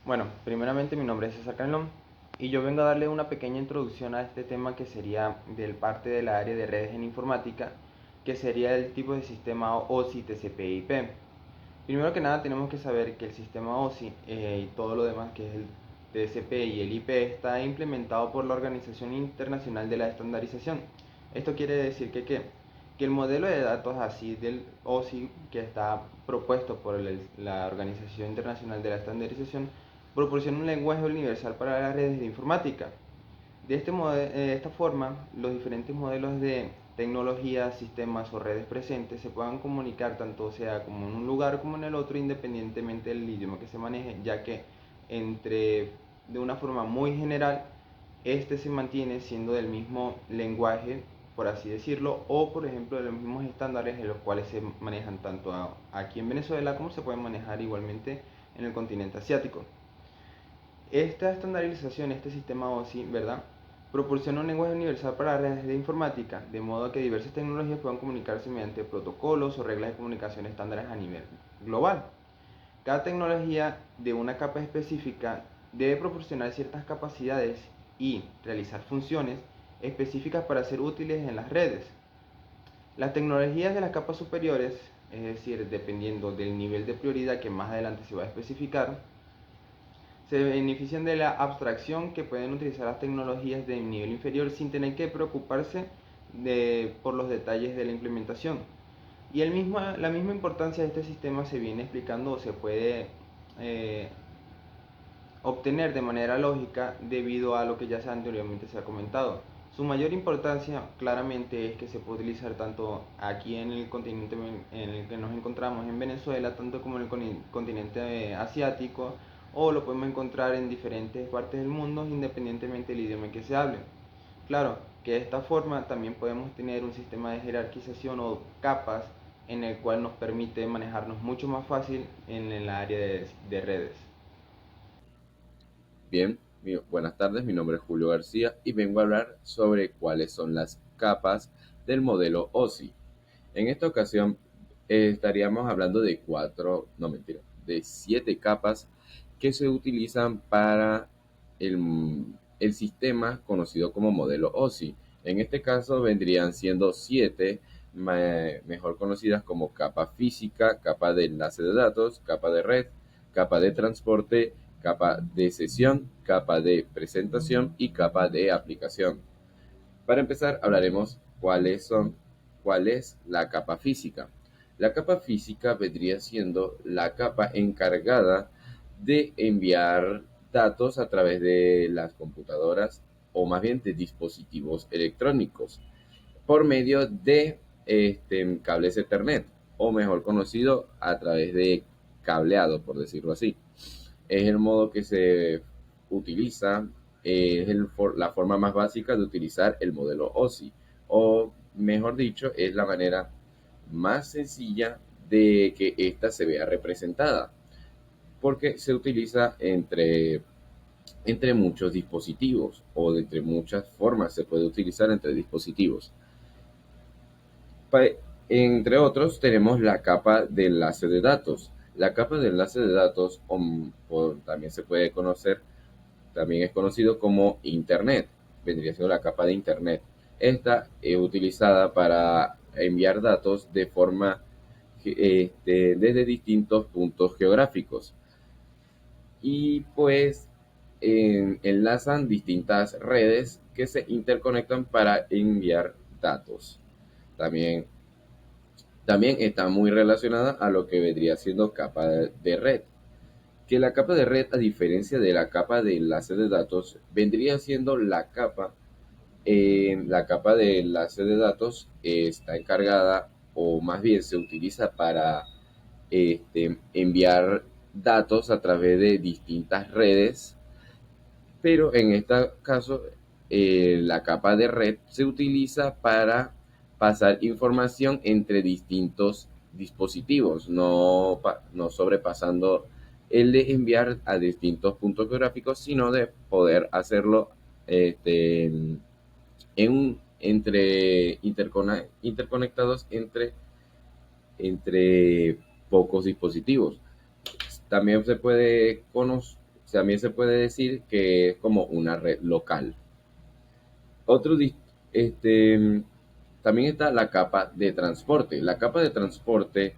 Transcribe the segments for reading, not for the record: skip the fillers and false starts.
Bueno, primeramente mi nombre es César Canlón y yo vengo a darle una pequeña introducción a este tema que sería del parte de la área de redes en informática, que sería el tipo de sistema OSI, TCP/IP. Primero que nada tenemos que saber que el sistema OSI y todo lo demás que es el TCP y el IP está implementado por la Organización Internacional de la Estandarización. Esto quiere decir que el modelo de datos así del OSI que está propuesto por la Organización Internacional de la Estandarización proporciona un lenguaje universal para las redes de informática. De esta forma, los diferentes modelos de tecnología, sistemas o redes presentes se puedan comunicar tanto sea como en un lugar como en el otro, independientemente del idioma que se maneje, ya que entre de una forma muy general, este se mantiene siendo del mismo lenguaje, por así decirlo, o por ejemplo de los mismos estándares en los cuales se manejan tanto aquí en Venezuela como se pueden manejar igualmente en el continente asiático. Esta estandarización, este sistema OSI, ¿verdad? Proporciona un lenguaje universal para las redes de informática, de modo que diversas tecnologías puedan comunicarse mediante protocolos o reglas de comunicación estándares a nivel global. Cada tecnología de una capa específica debe proporcionar ciertas capacidades y realizar funciones específicas para ser útiles en las redes. Las tecnologías de las capas superiores, es decir, dependiendo del nivel de prioridad que más adelante se va a especificar, se benefician de la abstracción que pueden utilizar las tecnologías de nivel inferior sin tener que preocuparse por los detalles de la implementación. Y la misma importancia de este sistema se viene explicando o se puede eh, obtener de manera lógica debido a lo que ya anteriormente se ha comentado. Su mayor importancia claramente es que se puede utilizar tanto aquí en el continente en el que nos encontramos en Venezuela, tanto como en el continente asiático, o lo podemos encontrar en diferentes partes del mundo independientemente del idioma que se hable. Claro que de esta forma también podemos tener un sistema de jerarquización o capas en el cual nos permite manejarnos mucho más fácil en el área de redes. Bien, buenas tardes, mi nombre es Julio García y vengo a hablar sobre cuáles son las capas del modelo OSI. En esta ocasión estaríamos hablando de cuatro, no mentira, de 7 capas que se utilizan para el sistema conocido como modelo OSI. En este caso vendrían siendo 7, mejor conocidas como capa física, capa de enlace de datos, capa de red, capa de transporte, capa de sesión, capa de presentación y capa de aplicación. Para empezar, hablaremos cuál es la capa física. La capa física vendría siendo la capa encargada de enviar datos a través de las computadoras o más bien de dispositivos electrónicos por medio de cables Ethernet o mejor conocido a través de cableado, por decirlo así. Es el modo que se utiliza, la forma más básica de utilizar el modelo OSI, o mejor dicho, es la manera más sencilla de que ésta se vea representada, porque se utiliza entre muchos dispositivos, o de entre muchas formas se puede utilizar entre dispositivos. Pa- Entre otros, tenemos la capa de enlace de datos. La capa de enlace de datos también se puede conocer, también es conocido como Internet. Vendría siendo la capa de Internet. Esta es utilizada para enviar datos de forma desde distintos puntos geográficos. Y pues enlazan distintas redes que se interconectan para enviar datos. También También está muy relacionada a lo que vendría siendo capa de red. Que la capa de red, a diferencia de la capa de enlace de datos, vendría siendo la capa de enlace de datos está encargada, o más bien se utiliza para enviar datos a través de distintas redes, pero en este caso la capa de red se utiliza para pasar información entre distintos dispositivos, no sobrepasando el de enviar a distintos puntos geográficos, sino de poder hacerlo interconectados entre pocos dispositivos. También también se puede decir que es como una red local. Otro, también está la capa de transporte. La capa de transporte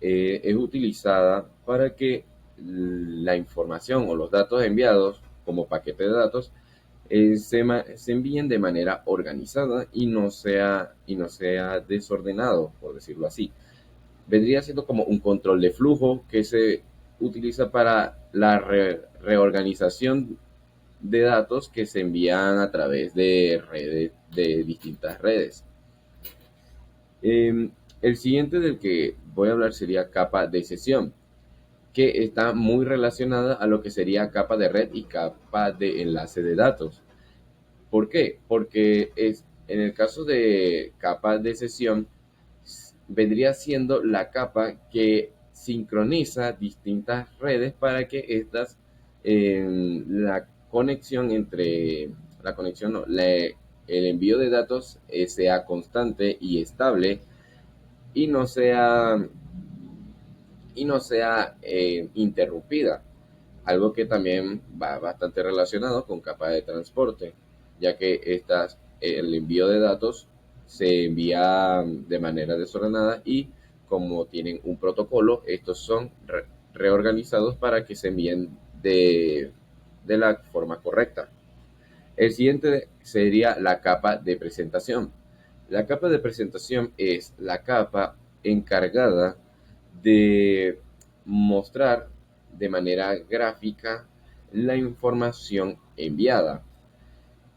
es utilizada para que la información o los datos enviados como paquete de datos se envíen de manera organizada y no sea desordenado, por decirlo así. Vendría siendo como un control de flujo que se utiliza para la reorganización de datos que se envían a través de redes, de distintas redes. El siguiente del que voy a hablar sería capa de sesión, que está muy relacionada a lo que sería capa de red y capa de enlace de datos. ¿Por qué? Porque en el caso de capa de sesión, vendría siendo la capa que sincroniza distintas redes para que estas, la conexión entre, la conexión no, el envío de datos sea constante y estable y no sea interrumpida. Algo que también va bastante relacionado con capa de transporte, ya que el envío de datos se envía de manera desordenada y como tienen un protocolo, estos son reorganizados para que se envíen de la forma correcta. El siguiente sería la capa de presentación. La capa de presentación es la capa encargada de mostrar de manera gráfica la información enviada.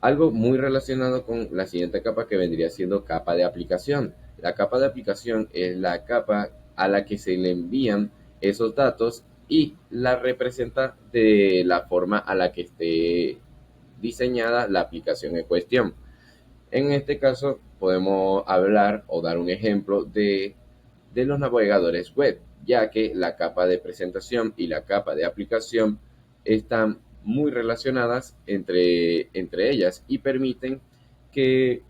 Algo muy relacionado con la siguiente capa que vendría siendo capa de aplicación. La capa de aplicación es la capa a la que se le envían esos datos y la representa de la forma a la que esté diseñada la aplicación en cuestión. En este caso podemos hablar o dar un ejemplo de los navegadores web, ya que la capa de presentación y la capa de aplicación están muy relacionadas entre ellas y permiten que,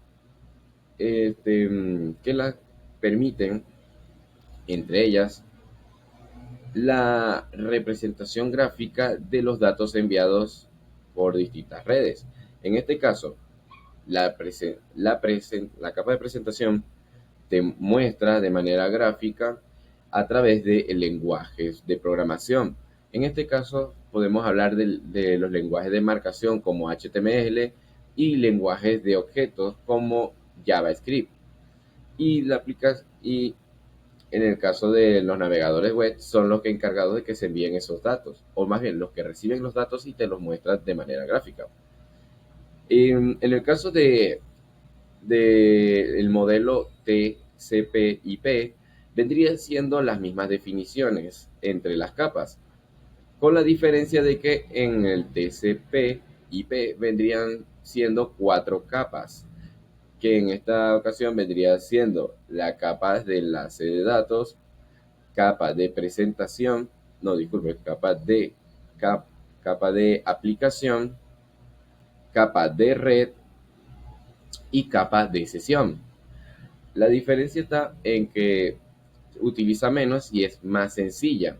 permiten entre ellas la representación gráfica de los datos enviados por distintas redes. En este caso, la capa de presentación te muestra de manera gráfica a través de lenguajes de programación. En este caso, podemos hablar de los lenguajes de marcación como HTML y lenguajes de objetos como JavaScript. Y en el caso de los navegadores web, son los que encargados de que se envíen esos datos, o más bien los que reciben los datos y te los muestran de manera gráfica. En el caso del modelo TCP/IP, vendrían siendo las mismas definiciones entre las capas, con la diferencia de que en el TCP/IP vendrían siendo 4 capas, que en esta ocasión vendría siendo la capa de enlace de datos, capa de presentación, no, disculpe, capa de aplicación, capa de red y capa de sesión. La diferencia está en que utiliza menos y es más sencilla,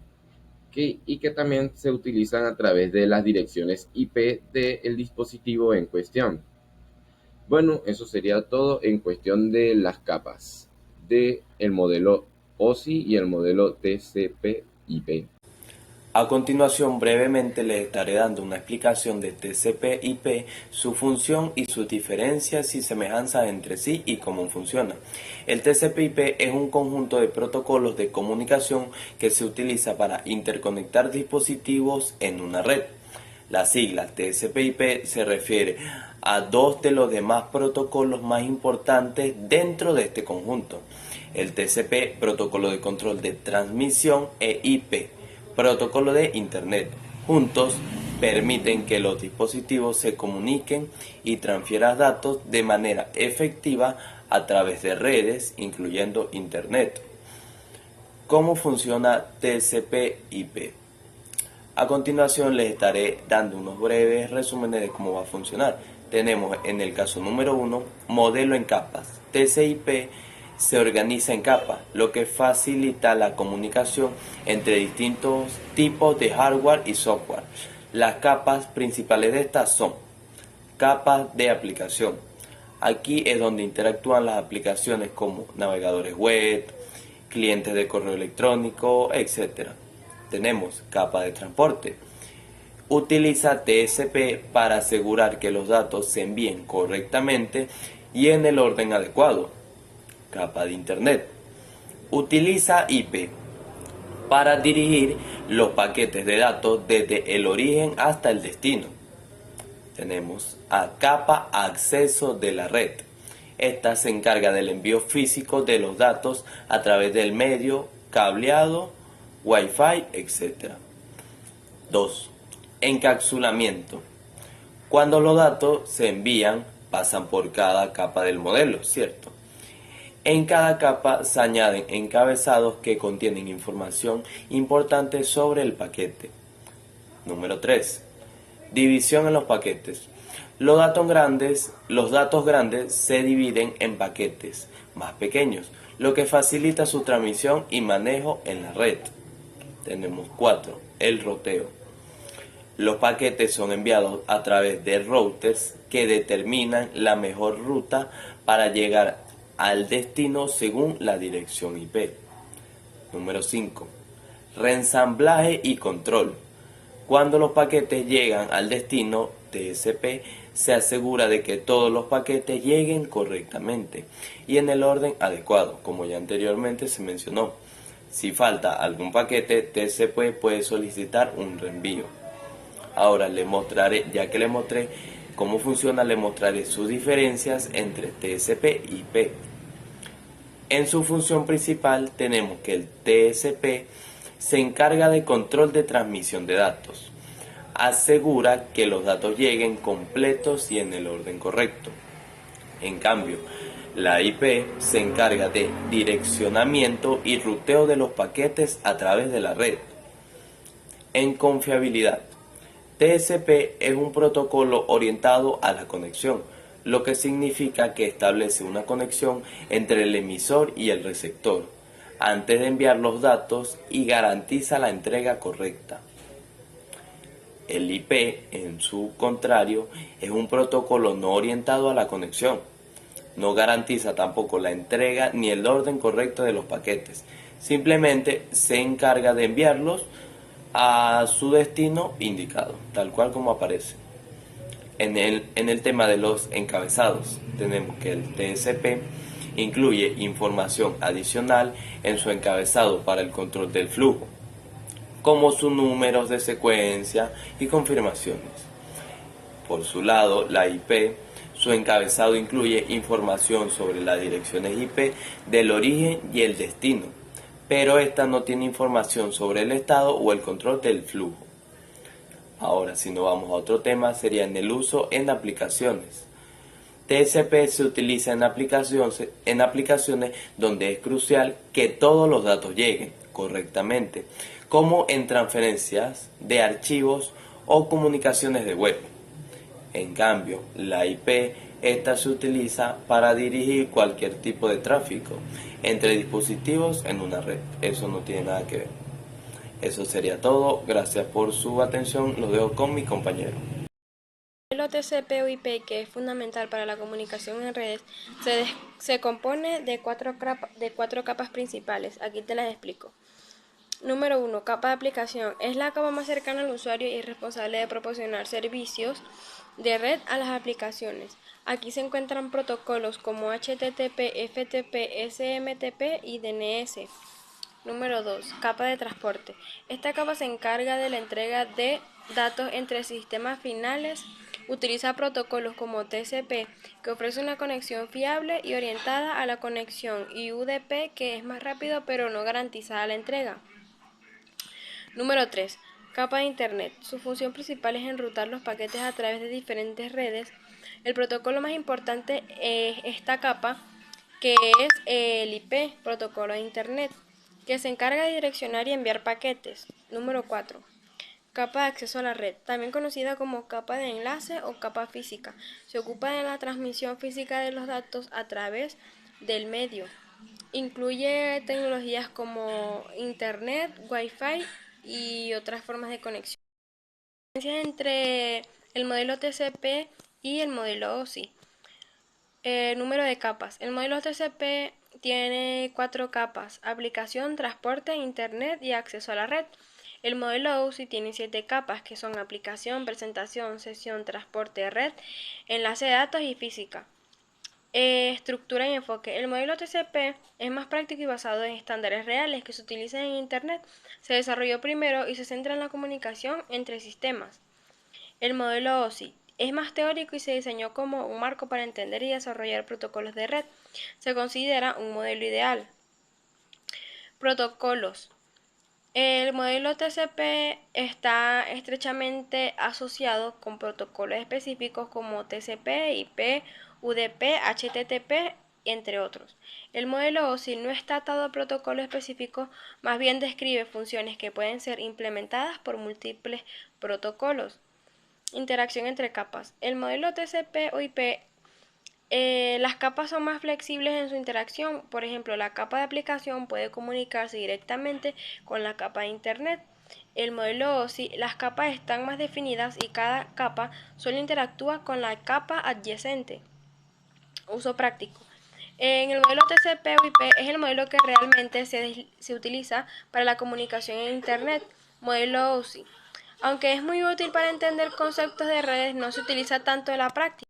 y que también se utilizan a través de las direcciones IP del dispositivo en cuestión. Bueno, eso sería todo en cuestión de las capas del modelo OSI y el modelo TCP/IP. A continuación, brevemente les estaré dando una explicación de TCP/IP, su función y sus diferencias y semejanzas entre sí y cómo funciona. El TCP/IP es un conjunto de protocolos de comunicación que se utiliza para interconectar dispositivos en una red. La sigla TCP/IP se refiere a dos de los demás protocolos más importantes dentro de este conjunto: el TCP, protocolo de control de transmisión, e IP, protocolo de Internet. Juntos permiten que los dispositivos se comuniquen y transfieran datos de manera efectiva a través de redes, incluyendo Internet. ¿Cómo funciona TCP/IP? A continuación les estaré dando unos breves resúmenes de cómo va a funcionar. Tenemos en el caso número 1, modelo en capas. TCP/IP se organiza en capas, lo que facilita la comunicación entre distintos tipos de hardware y software. Las capas principales de estas son capas de aplicación. Aquí es donde interactúan las aplicaciones como navegadores web, clientes de correo electrónico, etc. Tenemos capa de transporte. Utiliza TCP para asegurar que los datos se envíen correctamente y en el orden adecuado. Capa de Internet. Utiliza IP para dirigir los paquetes de datos desde el origen hasta el destino. Tenemos a capa acceso de la red. Esta se encarga del envío físico de los datos a través del medio, cableado, Wi-Fi, etc. 2. Encapsulamiento. Cuando los datos se envían, pasan por cada capa del modelo, ¿cierto? En cada capa se añaden encabezados que contienen información importante sobre el paquete. Número 3. División en los paquetes. Los datos grandes se dividen en paquetes más pequeños, lo que facilita su transmisión y manejo en la red. Tenemos 4. El ruteo. Los paquetes son enviados a través de routers que determinan la mejor ruta para llegar al destino según la dirección IP. Número 5. Reensamblaje y control. Cuando los paquetes llegan al destino, TCP se asegura de que todos los paquetes lleguen correctamente y en el orden adecuado, como ya anteriormente se mencionó. Si falta algún paquete, TCP puede solicitar un reenvío. Ahora ya que le mostré cómo funciona, le mostraré sus diferencias entre TCP y IP. En su función principal tenemos que el TCP se encarga de control de transmisión de datos. Asegura que los datos lleguen completos y en el orden correcto. En cambio, la IP se encarga de direccionamiento y ruteo de los paquetes a través de la red. En confiabilidad, TCP es un protocolo orientado a la conexión, lo que significa que establece una conexión entre el emisor y el receptor antes de enviar los datos y garantiza la entrega correcta. El IP, en su contrario, es un protocolo no orientado a la conexión. No garantiza tampoco la entrega ni el orden correcto de los paquetes. Simplemente se encarga de enviarlos a su destino indicado, tal cual como aparece. En el tema de los encabezados, tenemos que el TCP incluye información adicional en su encabezado para el control del flujo, como sus números de secuencia y confirmaciones. Por su lado, la IP, su encabezado incluye información sobre las direcciones IP del origen y el destino, pero esta no tiene información sobre el estado o el control del flujo. Ahora, si nos vamos a otro tema, sería en el uso en aplicaciones. TCP se utiliza en aplicaciones donde es crucial que todos los datos lleguen correctamente, como en transferencias de archivos o comunicaciones de web. En cambio, la IP, esta se utiliza para dirigir cualquier tipo de tráfico entre dispositivos en una red. Eso no tiene nada que ver. Eso sería todo. Gracias por su atención. Los dejo con mi compañero. El TCP o IP, que es fundamental para la comunicación en redes, se compone de cuatro capas principales. Aquí te las explico. Número 1. Capa de aplicación. Es la capa más cercana al usuario y es responsable de proporcionar servicios de red a las aplicaciones. Aquí se encuentran protocolos como HTTP, FTP, SMTP y DNS. Número 2. Capa de transporte. Esta capa se encarga de la entrega de datos entre sistemas finales. Utiliza protocolos como TCP, que ofrece una conexión fiable y orientada a la conexión, y UDP, que es más rápido pero no garantiza la entrega. Número 3. Capa de Internet. Su función principal es enrutar los paquetes a través de diferentes redes. El protocolo más importante es esta capa, que es el IP, protocolo de Internet, que se encarga de direccionar y enviar paquetes. Número 4. Capa de acceso a la red, también conocida como capa de enlace o capa física. Se ocupa de la transmisión física de los datos a través del medio. Incluye tecnologías como Internet, Wi-Fi y otras formas de conexión. Entre el modelo TCP y el modelo OSI. Número de capas. El modelo TCP tiene 4 capas: aplicación, transporte, internet y acceso a la red. El modelo OSI tiene 7 capas, que son aplicación, presentación, sesión, transporte, red, enlace de datos y física. Estructura y enfoque. El modelo TCP es más práctico y basado en estándares reales que se utilizan en Internet. Se desarrolló primero y se centra en la comunicación entre sistemas. El modelo OSI es más teórico y se diseñó como un marco para entender y desarrollar protocolos de red. Se considera un modelo ideal. Protocolos. El modelo TCP está estrechamente asociado con protocolos específicos como TCP, IP, UDP, HTTP, entre otros. El modelo OSI no está atado a protocolos específicos, más bien describe funciones que pueden ser implementadas por múltiples protocolos. Interacción entre capas. El modelo TCP o IP, las capas son más flexibles en su interacción. Por ejemplo, la capa de aplicación puede comunicarse directamente con la capa de Internet. El modelo OSI, las capas están más definidas y cada capa solo interactúa con la capa adyacente. Uso práctico. En el modelo TCP o IP es el modelo que realmente se utiliza para la comunicación en Internet. Modelo OSI. Aunque es muy útil para entender conceptos de redes, no se utiliza tanto en la práctica.